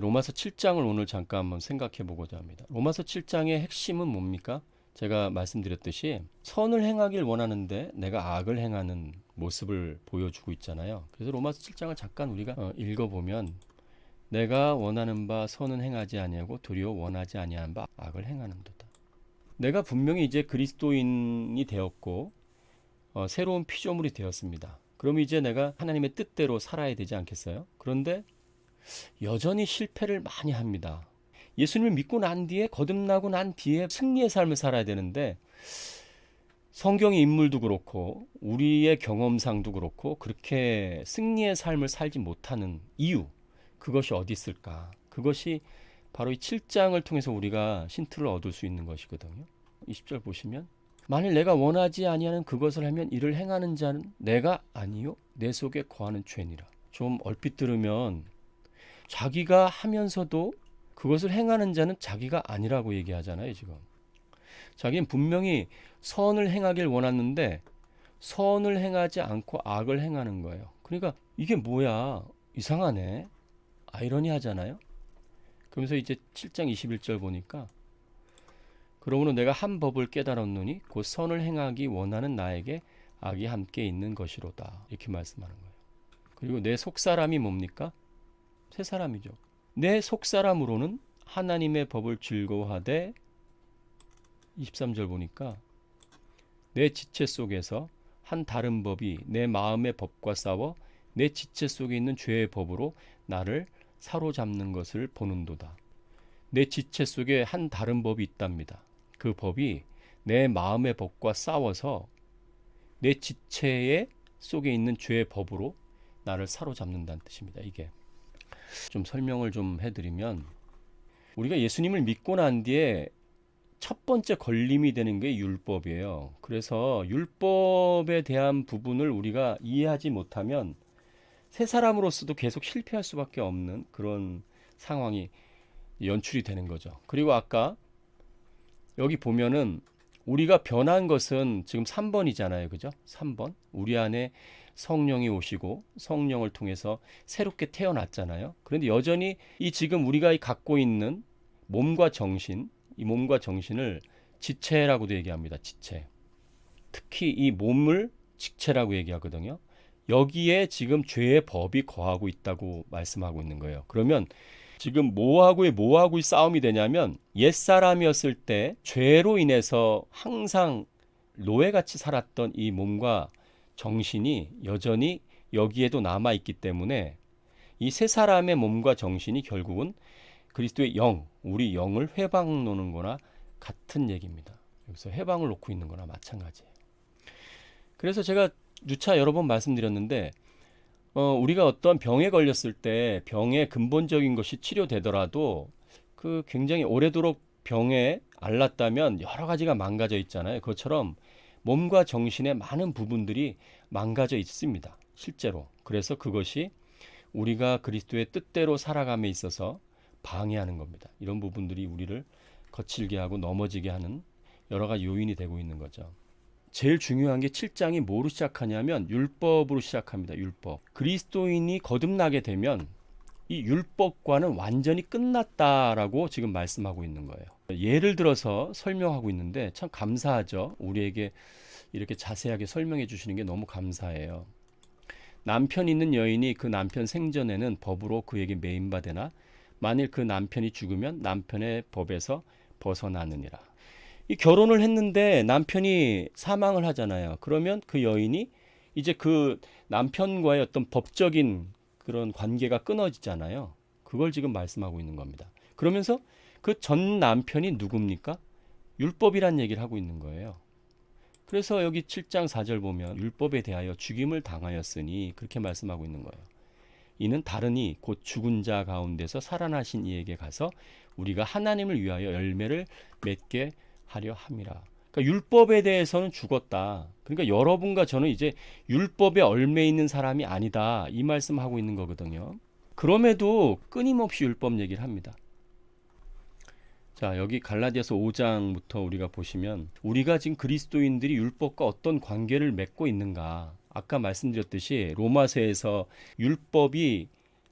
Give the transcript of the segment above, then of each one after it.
로마서 7장을 오늘 잠깐 한번 생각해 보고자 합니다. 로마서 7장의 핵심은 뭡니까? 제가 말씀드렸듯이 선을 행하길 원하는데 내가 악을 행하는 모습을 보여주고 있잖아요. 그래서 로마서 7장을 잠깐 우리가 읽어보면 내가 원하는 바 선은 행하지 아니하고 도리어 원하지 아니하는 바 악을 행하는도다. 내가 분명히 이제 그리스도인이 되었고 새로운 피조물이 되었습니다. 그럼 이제 내가 하나님의 뜻대로 살아야 되지 않겠어요? 그런데 여전히 실패를 많이 합니다. 예수님을 믿고 난 뒤에 거듭나고 난 뒤에 승리의 삶을 살아야 되는데 성경의 인물도 그렇고 우리의 경험상도 그렇고 그렇게 승리의 삶을 살지 못하는 이유, 그것이 어디 있을까? 그것이 바로 이 7장을 통해서 우리가 힌트를 얻을 수 있는 것이거든요. 20절 보시면 만일 내가 원하지 아니하는 그것을 하면 이를 행하는 자는 내가 아니요 내 속에 거하는 죄니라. 좀 얼핏 들으면 자기가 하면서도 그것을 행하는 자는 자기가 아니라고 얘기하잖아요, 지금. 자기는 분명히 선을 행하길 원했는데 선을 행하지 않고 악을 행하는 거예요. 그러니까 이게 뭐야? 이상하네. 아이러니하잖아요. 그러면서 이제 7장 21절 보니까 그러므로 내가 한 법을 깨달았노니 곧 선을 행하기 원하는 나에게 악이 함께 있는 것이로다. 이렇게 말씀하는 거예요. 그리고 내 속사람이 뭡니까? 새 사람이죠. 내 속사람으로는 하나님의 법을 즐거워하되 23절 보니까 내 지체 속에서 한 다른 법이 내 마음의 법과 싸워 내 지체 속에 있는 죄의 법으로 나를 사로잡는 것을 보는도다. 내 지체 속에 한 다른 법이 있답니다. 그 법이 내 마음의 법과 싸워서 내 지체 속에 있는 죄의 법으로 나를 사로잡는다는 뜻입니다. 이게 좀 설명을 좀 해드리면 우리가 예수님을 믿고 난 뒤에 첫 번째 걸림이 되는 게 율법이에요. 그래서 율법에 대한 부분을 우리가 이해하지 못하면 새 사람으로서도 계속 실패할 수밖에 없는 그런 상황이 연출이 되는 거죠. 그리고 아까 여기 보면은 우리가 변한 것은 지금 3번이잖아요. 그죠? 3번. 우리 안에 성령이 오시고 성령을 통해서 새롭게 태어났잖아요. 그런데 여전히 이 지금 우리가 갖고 있는 몸과 정신, 이 몸과 정신을 지체라고도 얘기합니다. 지체. 특히 이 몸을 지체라고 얘기하거든요. 여기에 지금 죄의 법이 거하고 있다고 말씀하고 있는 거예요. 그러면 지금 뭐하고의 싸움이 되냐면 옛사람이었을 때 죄로 인해서 항상 노예같이 살았던 이 몸과 정신이 여전히 여기에도 남아있기 때문에 이 세 사람의 몸과 정신이 결국은 그리스도의 영, 우리 영을 회방 놓는 거나 같은 얘기입니다. 여기서 회방을 놓고 있는 거나 마찬가지예요. 그래서 제가 누차 여러 번 말씀드렸는데 우리가 어떤 병에 걸렸을 때 병의 근본적인 것이 치료되더라도 그 굉장히 오래도록 병에 앓았다면 여러 가지가 망가져 있잖아요. 그것처럼 몸과 정신의 많은 부분들이 망가져 있습니다. 실제로. 그래서 그것이 우리가 그리스도의 뜻대로 살아감에 있어서 방해하는 겁니다. 이런 부분들이 우리를 거칠게 하고 넘어지게 하는 여러 가지 요인이 되고 있는 거죠. 제일 중요한 게 7장이 뭐로 시작하냐면 율법으로 시작합니다. 율법. 그리스도인이 거듭나게 되면 이 율법과는 완전히 끝났다라고 지금 말씀하고 있는 거예요. 예를 들어서 설명하고 있는데 참 감사하죠. 우리에게 이렇게 자세하게 설명해 주시는 게 너무 감사해요. 남편 있는 여인이 그 남편 생전에는 법으로 그에게 매인받으나 만일 그 남편이 죽으면 남편의 법에서 벗어나느니라. 이 결혼을 했는데 남편이 사망을 하잖아요. 그러면 그 여인이 이제 그 남편과의 어떤 법적인 그런 관계가 끊어지잖아요. 그걸 지금 말씀하고 있는 겁니다. 그러면서 그 전 남편이 누굽니까? 율법이란 얘기를 하고 있는 거예요. 그래서 여기 7장 4절 보면 율법에 대하여 죽임을 당하였으니 그렇게 말씀하고 있는 거예요. 이는 다르니 곧 죽은 자 가운데서 살아나신 이에게 가서 우리가 하나님을 위하여 열매를 맺게 하려 함이라. 그러니까 율법에 대해서는 죽었다. 그러니까 여러분과 저는 이제 율법에 얽매 있는 사람이 아니다. 이 말씀하고 있는 거거든요. 그럼에도 끊임없이 율법 얘기를 합니다. 자, 여기 갈라디아서 5장부터 우리가 보시면 우리가 지금 그리스도인들이 율법과 어떤 관계를 맺고 있는가. 아까 말씀드렸듯이 로마서에서 율법이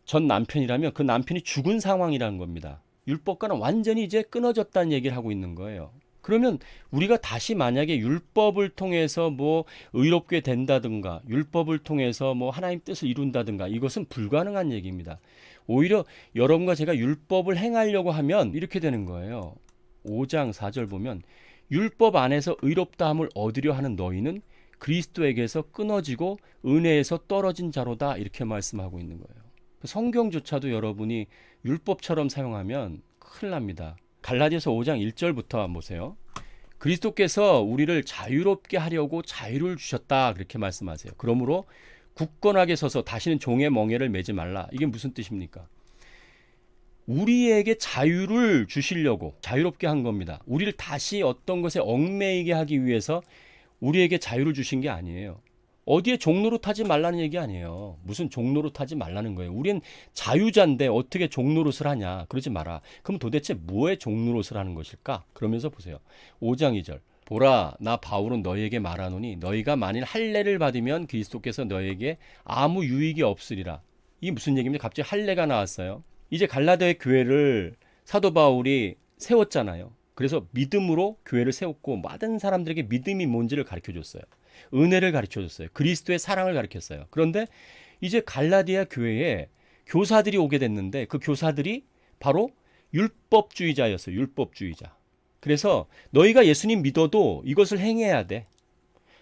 전 남편이라면 그 남편이 죽은 상황이라는 겁니다. 율법과는 완전히 이제 끊어졌다는 얘기를 하고 있는 거예요. 그러면 우리가 다시 만약에 율법을 통해서 뭐 의롭게 된다든가 율법을 통해서 뭐 하나님 뜻을 이룬다든가 이것은 불가능한 얘기입니다. 오히려 여러분과 제가 율법을 행하려고 하면 이렇게 되는 거예요. 5장 4절 보면 율법 안에서 의롭다함을 얻으려 하는 너희는 그리스도에게서 끊어지고 은혜에서 떨어진 자로다 이렇게 말씀하고 있는 거예요. 성경조차도 여러분이 율법처럼 사용하면 큰일 납니다. 갈라디아서 5장 1절부터 한번 보세요. 그리스도께서 우리를 자유롭게 하려고 자유를 주셨다 그렇게 말씀하세요. 그러므로 굳건하게 서서 다시는 종의 멍에를 매지 말라. 이게 무슨 뜻입니까? 우리에게 자유를 주시려고 자유롭게 한 겁니다. 우리를 다시 어떤 것에 얽매이게 하기 위해서 우리에게 자유를 주신 게 아니에요. 어디에 종노릇하지 말라는 얘기 아니에요. 무슨 종노릇하지 말라는 거예요. 우린 자유자인데 어떻게 종노릇을 하냐. 그러지 마라. 그럼 도대체 뭐에 종노릇을 하는 것일까? 그러면서 보세요. 5장 2절. 보라, 나 바울은 너희에게 말하노니 너희가 만일 할례를 받으면 그리스도께서 너희에게 아무 유익이 없으리라. 이게 무슨 얘기입니까? 갑자기 할례가 나왔어요. 이제 갈라디아 교회를 사도 바울이 세웠잖아요. 그래서 믿음으로 교회를 세웠고 많은 사람들에게 믿음이 뭔지를 가르쳐줬어요. 은혜를 가르쳐줬어요. 그리스도의 사랑을 가르쳤어요. 그런데 이제 갈라디아 교회에 교사들이 오게 됐는데 그 교사들이 바로 율법주의자였어요. 율법주의자. 그래서 너희가 예수님 믿어도 이것을 행해야 돼.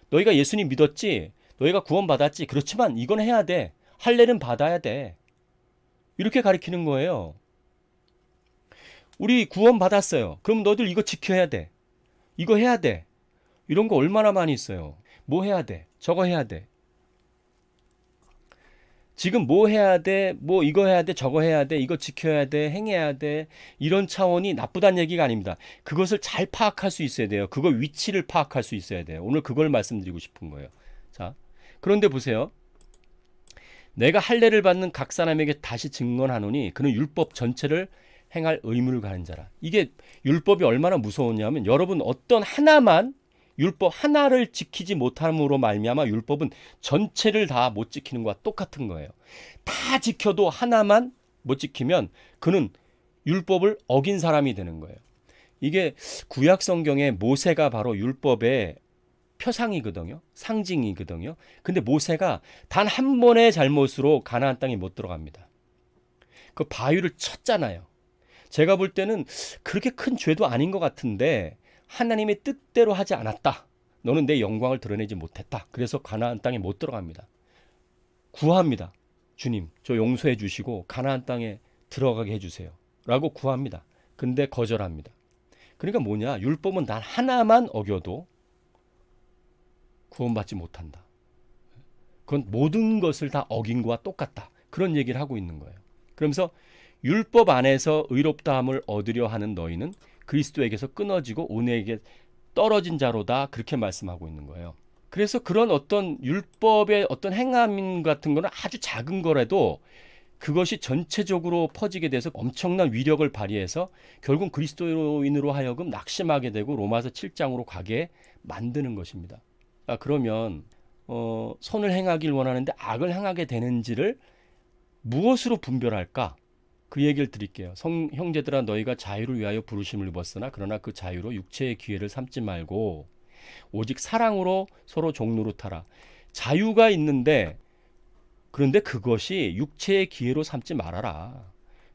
너희가 예수님 믿었지, 너희가 구원받았지, 그렇지만 이건 해야 돼. 할례는 받아야 돼. 이렇게 가르치는 거예요. 우리 구원받았어요. 그럼 너희들 이거 지켜야 돼. 이거 해야 돼. 이런 거 얼마나 많이 있어요. 뭐 해야 돼? 저거 해야 돼. 지금 뭐 해야 돼? 뭐 이거 해야 돼? 저거 해야 돼? 이거 지켜야 돼? 행해야 돼? 이런 차원이 나쁘다는 얘기가 아닙니다. 그것을 잘 파악할 수 있어야 돼요. 그거 위치를 파악할 수 있어야 돼요. 오늘 그걸 말씀드리고 싶은 거예요. 자, 그런데 보세요. 내가 할례를 받는 각 사람에게 다시 증언하노니 그는 율법 전체를 행할 의무를 가진 자라. 이게 율법이 얼마나 무서웠냐면 여러분 어떤 하나만 율법 하나를 지키지 못함으로 말미암아 율법은 전체를 다 못 지키는 것과 똑같은 거예요. 다 지켜도 하나만 못 지키면 그는 율법을 어긴 사람이 되는 거예요. 이게 구약 성경에 모세가 바로 율법의 표상이거든요. 상징이거든요. 근데 모세가 단 한 번의 잘못으로 가나안 땅에 못 들어갑니다. 그 바위를 쳤잖아요. 제가 볼 때는 그렇게 큰 죄도 아닌 것 같은데 하나님의 뜻대로 하지 않았다. 너는 내 영광을 드러내지 못했다. 그래서 가나안 땅에 못 들어갑니다. 구합니다. 주님, 저 용서해 주시고 가나안 땅에 들어가게 해주세요. 라고 구합니다. 근데 거절합니다. 그러니까 뭐냐? 율법은 단 하나만 어겨도 구원받지 못한다. 그건 모든 것을 다 어긴 거와 똑같다. 그런 얘기를 하고 있는 거예요. 그러면서 율법 안에서 의롭다함을 얻으려 하는 너희는 그리스도에게서 끊어지고 은혜에게 떨어진 자로다. 그렇게 말씀하고 있는 거예요. 그래서 그런 어떤 율법의 어떤 행함 같은 거는 아주 작은 거라도 그것이 전체적으로 퍼지게 돼서 엄청난 위력을 발휘해서 결국 그리스도인으로 하여금 낙심하게 되고 로마서 7장으로 가게 만드는 것입니다. 그러면 선을 행하길 원하는데 악을 행하게 되는지를 무엇으로 분별할까? 그 얘기를 드릴게요. 형제들아 너희가 자유를 위하여 부르심을 입었으나 그러나 그 자유로 육체의 기회를 삼지 말고 오직 사랑으로 서로 종노릇하라. 자유가 있는데 그런데 그것이 육체의 기회로 삼지 말아라.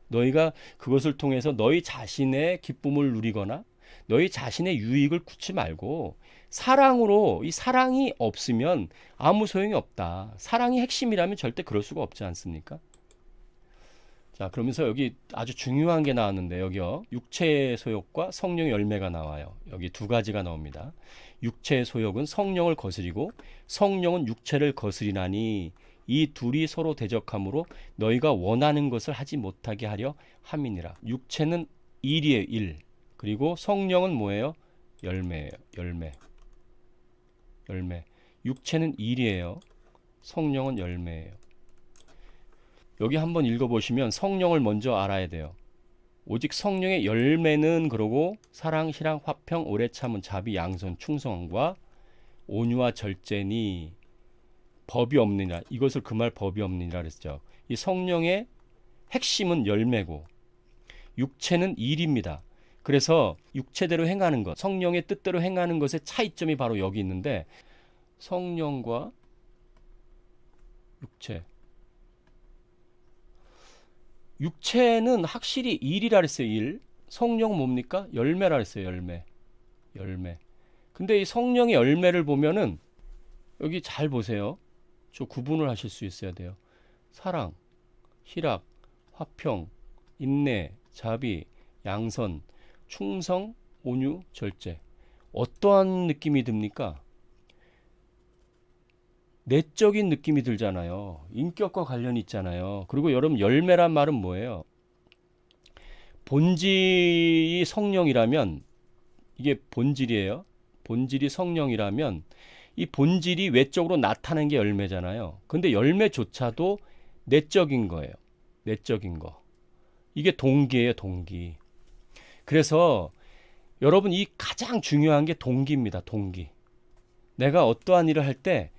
너희가 그것을 통해서 너희 자신의 기쁨을 누리거나 너희 자신의 유익을 굳지 말고 사랑으로, 이 사랑이 없으면 아무 소용이 없다. 사랑이 핵심이라면 절대 그럴 수가 없지 않습니까? 자, 그러면서 여기 아주 중요한 게 나왔는데 여기요. 육체의 소욕과 성령의 열매가 나와요. 여기 두 가지가 나옵니다. 육체의 소욕은 성령을 거스리고 성령은 육체를 거스리나니 이 둘이 서로 대적함으로 너희가 원하는 것을 하지 못하게 하려 함이니라. 육체는 일이에요. 일. 그리고 성령은 뭐예요? 열매예요. 열매. 육체는 일이에요. 성령은 열매예요. 여기 한번 읽어보시면 성령을 먼저 알아야 돼요. 오직 성령의 열매는 그러고 사랑, 희랑, 화평, 오래 참은, 자비, 양선, 충성과 온유와 절제니 법이 없느니라. 이것을 그 말 법이 없느니라 그랬죠. 이 성령의 핵심은 열매고 육체는 일입니다. 그래서 육체대로 행하는 것, 성령의 뜻대로 행하는 것의 차이점이 바로 여기 있는데 성령과 육체. 육체는 확실히 일이라 그랬어요. 일. 성령은 뭡니까? 열매라 그랬어요. 열매. 열매. 근데 이 성령의 열매를 보면은 여기 잘 보세요. 저 구분을 하실 수 있어야 돼요. 사랑, 희락, 화평, 인내, 자비, 양선, 충성, 온유, 절제. 어떠한 느낌이 듭니까? 내적인 느낌이 들잖아요. 인격과 관련이 있잖아요. 그리고 여러분 열매란 말은 뭐예요? 본질이 성령이라면 이게 본질이에요. 본질이 성령이라면 이 본질이 외적으로 나타나는 게 열매잖아요. 근데 열매조차도 내적인 거예요. 내적인 거. 이게 동기예요, 동기. 그래서 여러분 이 가장 중요한 게 동기입니다. 동기. 내가 어떠한 일을 할 때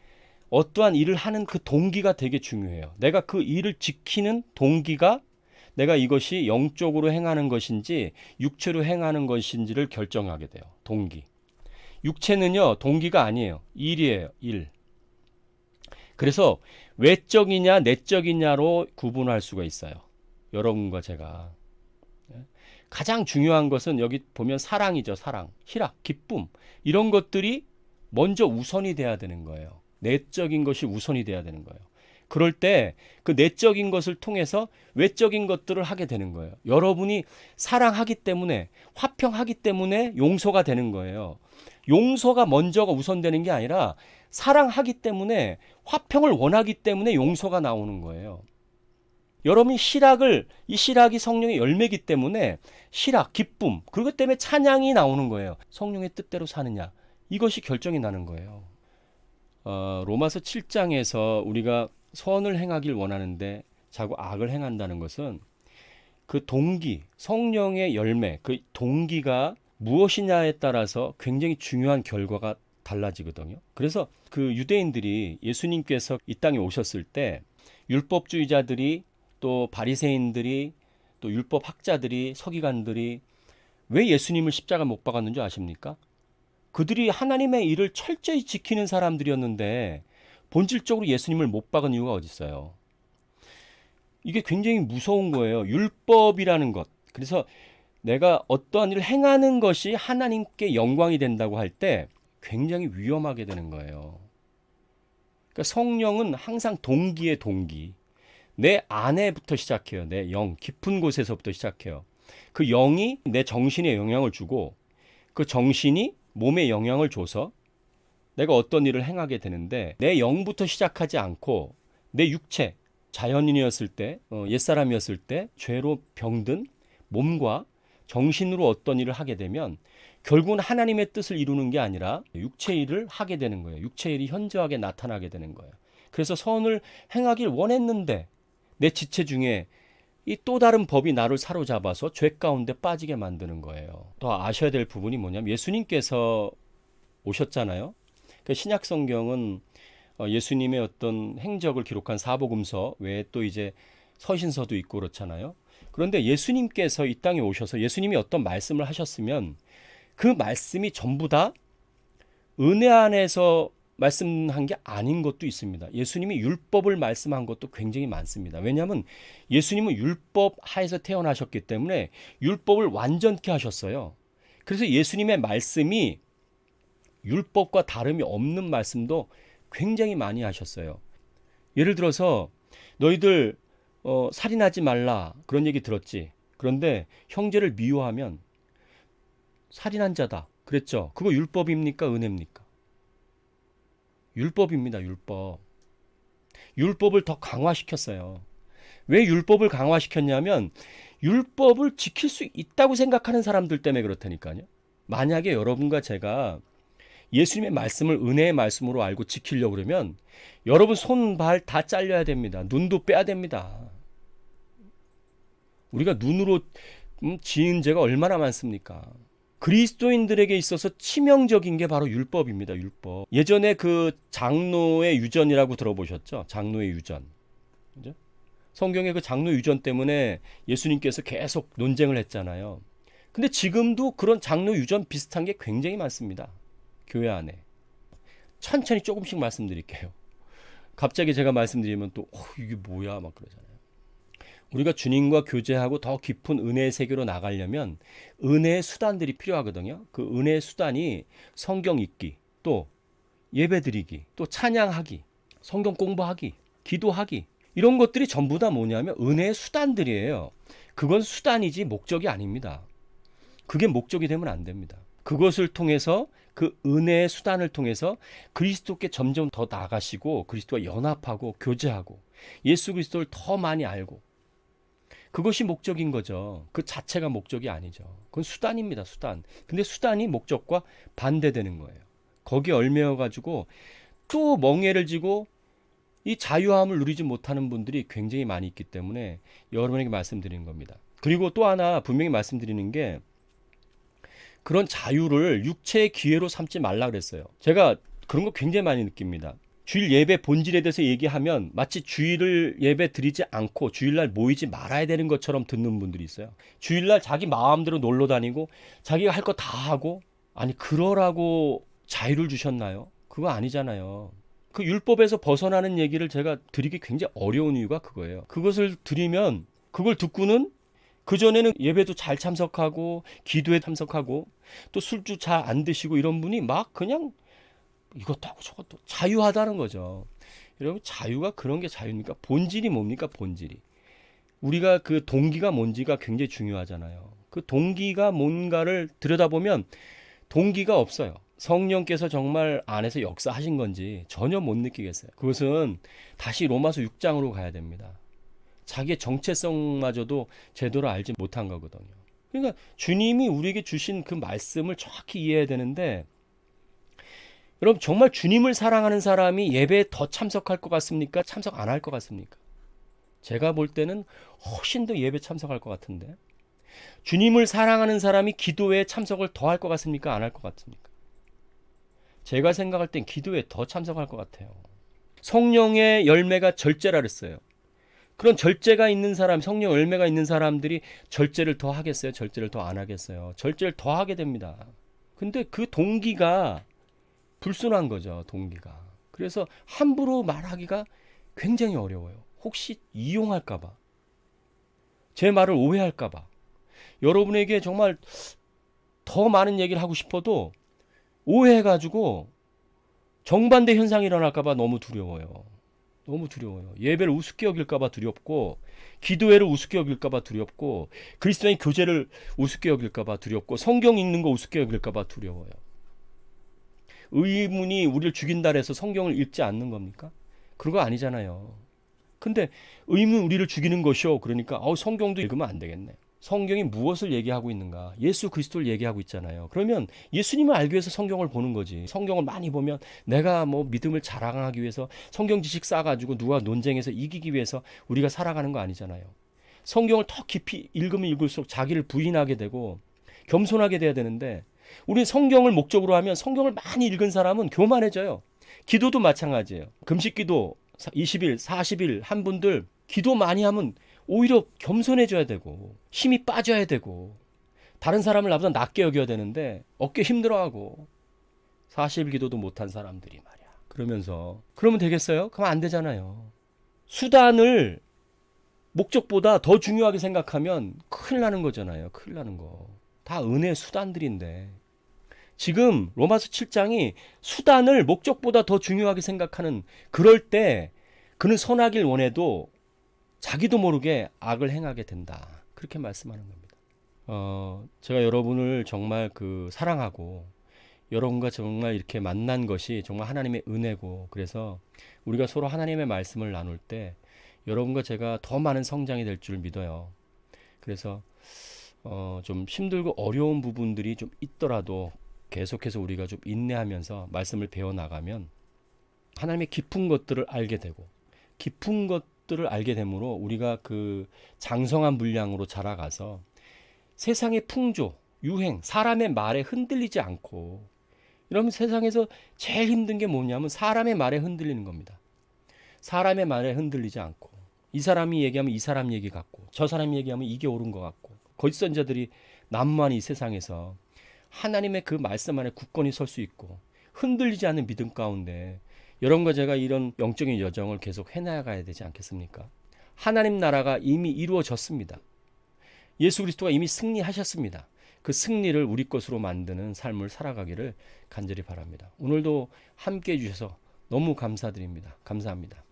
어떠한 일을 하는 그 동기가 되게 중요해요. 내가 그 일을 지키는 동기가 내가 이것이 영적으로 행하는 것인지 육체로 행하는 것인지를 결정하게 돼요. 동기. 육체는요, 동기가 아니에요. 일이에요, 일. 그래서 외적이냐 내적이냐로 구분할 수가 있어요. 여러분과 제가. 가장 중요한 것은 여기 보면 사랑이죠. 사랑, 희락, 기쁨 이런 것들이 먼저 우선이 돼야 되는 거예요. 내적인 것이 우선이 돼야 되는 거예요. 그럴 때 그 내적인 것을 통해서 외적인 것들을 하게 되는 거예요. 여러분이 사랑하기 때문에 화평하기 때문에 용서가 되는 거예요. 용서가 먼저가 우선되는 게 아니라 사랑하기 때문에 화평을 원하기 때문에 용서가 나오는 거예요. 여러분이 이 실학이 성령의 열매이기 때문에 실학, 기쁨, 그것 때문에 찬양이 나오는 거예요. 성령의 뜻대로 사느냐. 이것이 결정이 나는 거예요. 로마서 7장에서 우리가 선을 행하길 원하는데 자꾸 악을 행한다는 것은 그 동기, 성령의 열매, 그 동기가 무엇이냐에 따라서 굉장히 중요한 결과가 달라지거든요. 그래서 그 유대인들이 예수님께서 이 땅에 오셨을 때 율법주의자들이 또 바리새인들이 또 율법 학자들이 서기관들이 왜 예수님을 십자가 못 박았는 줄 아십니까? 그들이 하나님의 일을 철저히 지키는 사람들이었는데 본질적으로 예수님을 못 박은 이유가 어디 있어요? 이게 굉장히 무서운 거예요. 율법이라는 것. 그래서 내가 어떠한 일을 행하는 것이 하나님께 영광이 된다고 할 때 굉장히 위험하게 되는 거예요. 그러니까 성령은 항상 동기의 동기. 내 안에부터 시작해요. 내 영, 깊은 곳에서부터 시작해요. 그 영이 내 정신에 영향을 주고 그 정신이 몸에 영향을 줘서 내가 어떤 일을 행하게 되는데 내 영부터 시작하지 않고 내 육체, 자연인이었을 때, 옛사람이었을 때 죄로 병든 몸과 정신으로 어떤 일을 하게 되면 결국은 하나님의 뜻을 이루는 게 아니라 육체 일을 하게 되는 거예요. 육체 일이 현저하게 나타나게 되는 거예요. 그래서 선을 행하길 원했는데 내 지체 중에 이 또 다른 법이 나를 사로잡아서 죄 가운데 빠지게 만드는 거예요. 더 아셔야 될 부분이 뭐냐면 예수님께서 오셨잖아요. 그 신약 성경은 예수님의 어떤 행적을 기록한 사복음서 외에 또 이제 서신서도 있고 그렇잖아요. 그런데 예수님께서 이 땅에 오셔서 예수님이 어떤 말씀을 하셨으면 그 말씀이 전부 다 은혜 안에서 말씀한 게 아닌 것도 있습니다. 예수님이 율법을 말씀한 것도 굉장히 많습니다. 왜냐하면 예수님은 율법 하에서 태어나셨기 때문에 율법을 완전케 하셨어요. 그래서 예수님의 말씀이 율법과 다름이 없는 말씀도 굉장히 많이 하셨어요. 예를 들어서 너희들 살인하지 말라 그런 얘기 들었지. 그런데 형제를 미워하면 살인한 자다 그랬죠. 그거 율법입니까? 은혜입니까? 율법입니다. 율법. 율법을 더 강화시켰어요. 왜 율법을 강화시켰냐면 율법을 지킬 수 있다고 생각하는 사람들 때문에 그렇다니까요. 만약에 여러분과 제가 예수님의 말씀을 은혜의 말씀으로 알고 지키려고 그러면 여러분 손, 발 다 잘려야 됩니다. 눈도 빼야 됩니다. 우리가 눈으로 지은 죄가 얼마나 많습니까? 그리스도인들에게 있어서 치명적인 게 바로 율법입니다. 율법. 예전에 그 장로의 유전이라고 들어보셨죠? 장로의 유전. 그죠? 성경의 그 장로 유전 때문에 예수님께서 계속 논쟁을 했잖아요. 근데 지금도 그런 장로 유전 비슷한 게 굉장히 많습니다. 교회 안에. 천천히 조금씩 말씀드릴게요. 갑자기 제가 말씀드리면 또 이게 뭐야 막 그러잖아요. 우리가 주님과 교제하고 더 깊은 은혜의 세계로 나가려면 은혜의 수단들이 필요하거든요. 그 은혜의 수단이 성경 읽기, 또 예배드리기, 또 찬양하기, 성경 공부하기, 기도하기, 이런 것들이 전부 다 뭐냐면 은혜의 수단들이에요. 그건 수단이지 목적이 아닙니다. 그게 목적이 되면 안 됩니다. 그것을 통해서, 그 은혜의 수단을 통해서 그리스도께 점점 더 나아가시고 그리스도와 연합하고 교제하고 예수 그리스도를 더 많이 알고, 그것이 목적인 거죠. 그 자체가 목적이 아니죠. 그건 수단입니다. 수단. 근데 수단이 목적과 반대되는 거예요. 거기에 얽매여 가지고 또 멍에를 지고 이 자유함을 누리지 못하는 분들이 굉장히 많이 있기 때문에 여러분에게 말씀드리는 겁니다. 그리고 또 하나 분명히 말씀드리는 게, 그런 자유를 육체의 기회로 삼지 말라 그랬어요. 제가 그런 거 굉장히 많이 느낍니다. 주일 예배 본질에 대해서 얘기하면 마치 주일을 예배 드리지 않고 주일날 모이지 말아야 되는 것처럼 듣는 분들이 있어요. 주일날 자기 마음대로 놀러 다니고 자기가 할 거 다 하고, 아니 그러라고 자유를 주셨나요? 그거 아니잖아요. 그 율법에서 벗어나는 얘기를 제가 드리기 굉장히 어려운 이유가 그거예요. 그것을 드리면 그걸 듣고는 그전에는 예배도 잘 참석하고 기도에 참석하고 또 술주 잘 안 드시고 이런 분이 막 그냥 이것도 하고 저것도 자유하다는 거죠. 여러분, 자유가 그런 게 자유입니까? 본질이 뭡니까? 본질이. 우리가 그 동기가 뭔지가 굉장히 중요하잖아요. 그 동기가 뭔가를 들여다보면 동기가 없어요. 성령께서 정말 안에서 역사하신 건지 전혀 못 느끼겠어요. 그것은 다시 로마서 6장으로 가야 됩니다. 자기의 정체성마저도 제대로 알지 못한 거거든요. 그러니까 주님이 우리에게 주신 그 말씀을 정확히 이해해야 되는데, 여러분 정말 주님을 사랑하는 사람이 예배에 더 참석할 것 같습니까? 참석 안 할 것 같습니까? 제가 볼 때는 훨씬 더 예배 참석할 것 같은데, 주님을 사랑하는 사람이 기도에 참석을 더 할 것 같습니까? 안 할 것 같습니까? 제가 생각할 땐 기도에 더 참석할 것 같아요. 성령의 열매가 절제라 그랬어요. 그런 절제가 있는 사람, 성령 열매가 있는 사람들이 절제를 더 하겠어요? 절제를 더 안 하겠어요? 절제를 더 하게 됩니다. 근데 그 동기가 불순한 거죠, 동기가. 그래서 함부로 말하기가 굉장히 어려워요. 혹시 이용할까봐, 제 말을 오해할까봐. 여러분에게 정말 더 많은 얘기를 하고 싶어도 오해해가지고 정반대 현상이 일어날까봐 너무 두려워요. 너무 두려워요. 예배를 우습게 여길까봐 두렵고, 기도회를 우습게 여길까봐 두렵고, 그리스도인 교제를 우습게 여길까봐 두렵고, 성경 읽는 거 우습게 여길까봐 두려워요. 의문이 우리를 죽인다 해서 성경을 읽지 않는 겁니까? 그런 거 아니잖아요. 근데 의문 우리를 죽이는 것이요. 그러니까 성경도 읽으면 안 되겠네. 성경이 무엇을 얘기하고 있는가? 예수 그리스도를 얘기하고 있잖아요. 그러면 예수님을 알기 위해서 성경을 보는 거지. 성경을 많이 보면 내가 뭐 믿음을 자랑하기 위해서 성경 지식 쌓아가지고 누가 논쟁해서 이기기 위해서 우리가 살아가는 거 아니잖아요. 성경을 더 깊이 읽으면 읽을수록 자기를 부인하게 되고 겸손하게 돼야 되는데, 우리는 성경을 목적으로 하면 성경을 많이 읽은 사람은 교만해져요. 기도도 마찬가지예요. 금식기도 20일, 40일 한 분들 기도 많이 하면 오히려 겸손해져야 되고 힘이 빠져야 되고 다른 사람을 나보다 낮게 여겨야 되는데 어깨 힘들어하고 40일 기도도 못한 사람들이 말이야. 그러면 되겠어요? 그러면 안 되잖아요. 수단을 목적보다 더 중요하게 생각하면 큰일 나는 거잖아요. 큰일 나는 거. 다 은혜의 수단들인데, 지금 로마서 7장이 수단을 목적보다 더 중요하게 생각하는, 그럴 때 그는 선하길 원해도 자기도 모르게 악을 행하게 된다. 그렇게 말씀하는 겁니다. 제가 여러분을 정말 사랑하고 여러분과 정말 이렇게 만난 것이 정말 하나님의 은혜고, 그래서 우리가 서로 하나님의 말씀을 나눌 때 여러분과 제가 더 많은 성장이 될 줄 믿어요. 그래서 좀 힘들고 어려운 부분들이 좀 있더라도 계속해서 우리가 좀 인내하면서 말씀을 배워나가면 하나님의 깊은 것들을 알게 되고, 깊은 것들을 알게 되므로 우리가 그 장성한 분량으로 자라가서 세상의 풍조, 유행, 사람의 말에 흔들리지 않고, 이러면 세상에서 제일 힘든 게 뭐냐면 사람의 말에 흔들리는 겁니다. 사람의 말에 흔들리지 않고 이 사람이 얘기하면 이 사람 얘기 같고 저 사람이 얘기하면 이게 옳은 것 같고 거짓 선자들이 난무한 이 세상에서 하나님의 그 말씀 안에 굳건히 설 수 있고 흔들리지 않는 믿음 가운데 여러분과 제가 이런 영적인 여정을 계속 해나가야 되지 않겠습니까? 하나님 나라가 이미 이루어졌습니다. 예수 그리스도가 이미 승리하셨습니다. 그 승리를 우리 것으로 만드는 삶을 살아가기를 간절히 바랍니다. 오늘도 함께해 주셔서 너무 감사드립니다. 감사합니다.